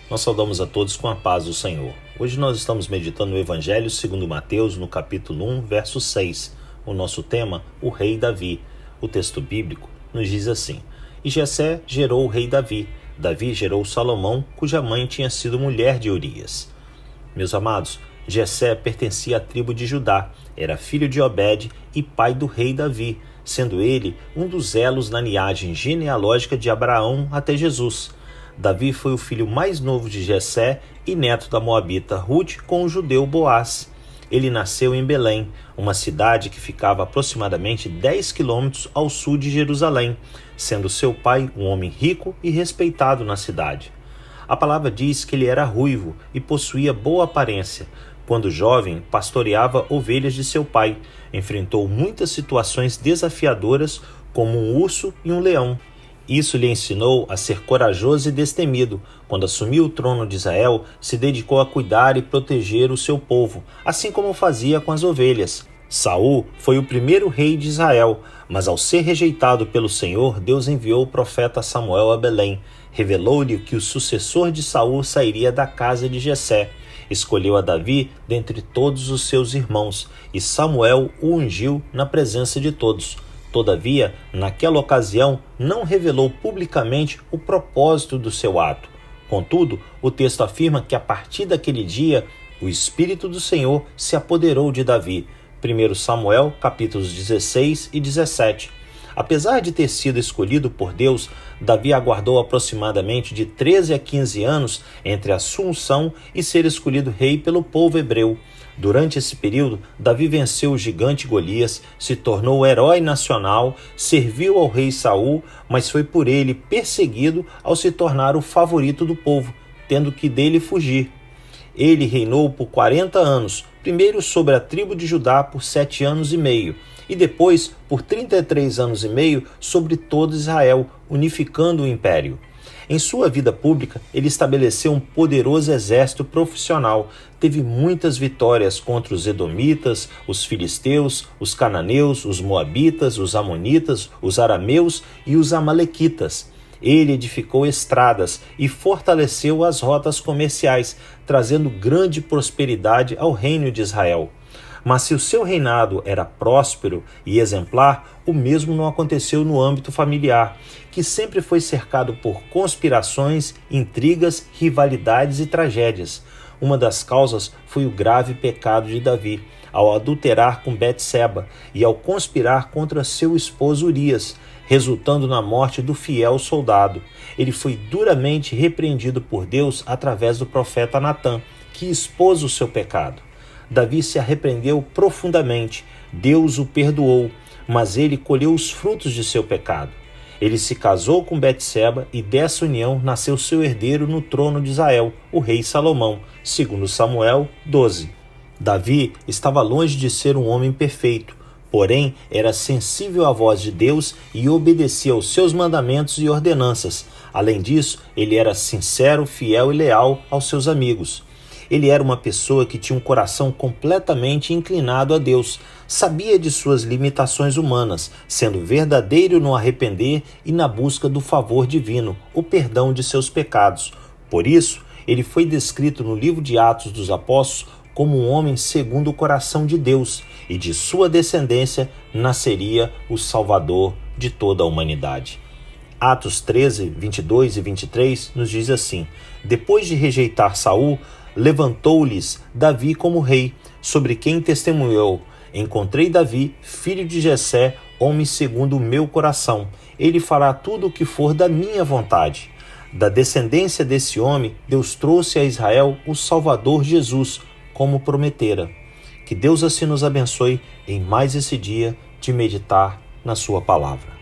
Nós saudamos a todos com a paz do Senhor. Hoje nós estamos meditando no Evangelho segundo Mateus, no capítulo 1, verso 6. O nosso tema, o rei Davi. O texto bíblico nos diz assim: E Jessé gerou o rei Davi. Davi gerou Salomão, cuja mãe tinha sido mulher de Urias. Meus amados, Jessé pertencia à tribo de Judá, era filho de Obed e pai do rei Davi, sendo ele um dos elos na linhagem genealógica de Abraão até Jesus. Davi foi o filho mais novo de Jessé e neto da moabita Ruth com o judeu Boaz. Ele nasceu em Belém, uma cidade que ficava aproximadamente 10 quilômetros ao sul de Jerusalém, sendo seu pai um homem rico e respeitado na cidade. A palavra diz que ele era ruivo e possuía boa aparência. Quando jovem, pastoreava ovelhas de seu pai. Enfrentou muitas situações desafiadoras, como um urso e um leão. Isso lhe ensinou a ser corajoso e destemido. Quando assumiu o trono de Israel, se dedicou a cuidar e proteger o seu povo, assim como fazia com as ovelhas. Saul foi o primeiro rei de Israel, mas ao ser rejeitado pelo Senhor, Deus enviou o profeta Samuel a Belém. Revelou-lhe que o sucessor de Saul sairia da casa de Jessé. Escolheu a Davi dentre todos os seus irmãos, e Samuel o ungiu na presença de todos. Todavia, naquela ocasião, não revelou publicamente o propósito do seu ato. Contudo, o texto afirma que a partir daquele dia, o Espírito do Senhor se apoderou de Davi. 1 Samuel, capítulos 16 e 17. Apesar de ter sido escolhido por Deus, Davi aguardou aproximadamente de 13 a 15 anos entre a sua unção e ser escolhido rei pelo povo hebreu. Durante esse período, Davi venceu o gigante Golias, se tornou o herói nacional, serviu ao rei Saul, mas foi por ele perseguido ao se tornar o favorito do povo, tendo que dele fugir. Ele reinou por 40 anos, primeiro sobre a tribo de Judá por 7 anos e meio, e depois por 33 anos e meio sobre todo Israel, unificando o império. Em sua vida pública, ele estabeleceu um poderoso exército profissional, teve muitas vitórias contra os edomitas, os filisteus, os cananeus, os moabitas, os amonitas, os arameus e os amalequitas. Ele edificou estradas e fortaleceu as rotas comerciais, trazendo grande prosperidade ao reino de Israel. Mas se o seu reinado era próspero e exemplar, o mesmo não aconteceu no âmbito familiar, que sempre foi cercado por conspirações, intrigas, rivalidades e tragédias. Uma das causas foi o grave pecado de Davi, ao adulterar com Betseba e ao conspirar contra seu esposo Urias, resultando na morte do fiel soldado. Ele foi duramente repreendido por Deus através do profeta Natã, que expôs o seu pecado. Davi se arrependeu profundamente, Deus o perdoou, mas ele colheu os frutos de seu pecado. Ele se casou com Betseba e dessa união nasceu seu herdeiro no trono de Israel, o rei Salomão, segundo Samuel 12. Davi estava longe de ser um homem perfeito, porém era sensível à voz de Deus e obedecia aos seus mandamentos e ordenanças. Além disso, ele era sincero, fiel e leal aos seus amigos. Ele era uma pessoa que tinha um coração completamente inclinado a Deus, sabia de suas limitações humanas, sendo verdadeiro no arrepender e na busca do favor divino, o perdão de seus pecados. Por isso, ele foi descrito no livro de Atos dos Apóstolos como um homem segundo o coração de Deus, e de sua descendência nasceria o Salvador de toda a humanidade. Atos 13, 22 e 23 nos diz assim: Depois de rejeitar Saul, levantou-lhes Davi como rei, sobre quem testemunhou: Encontrei Davi, filho de Jessé, homem segundo o meu coração. Ele fará tudo o que for da minha vontade. Da descendência desse homem, Deus trouxe a Israel o Salvador Jesus, como prometera. Que Deus assim nos abençoe em mais esse dia de meditar na sua palavra.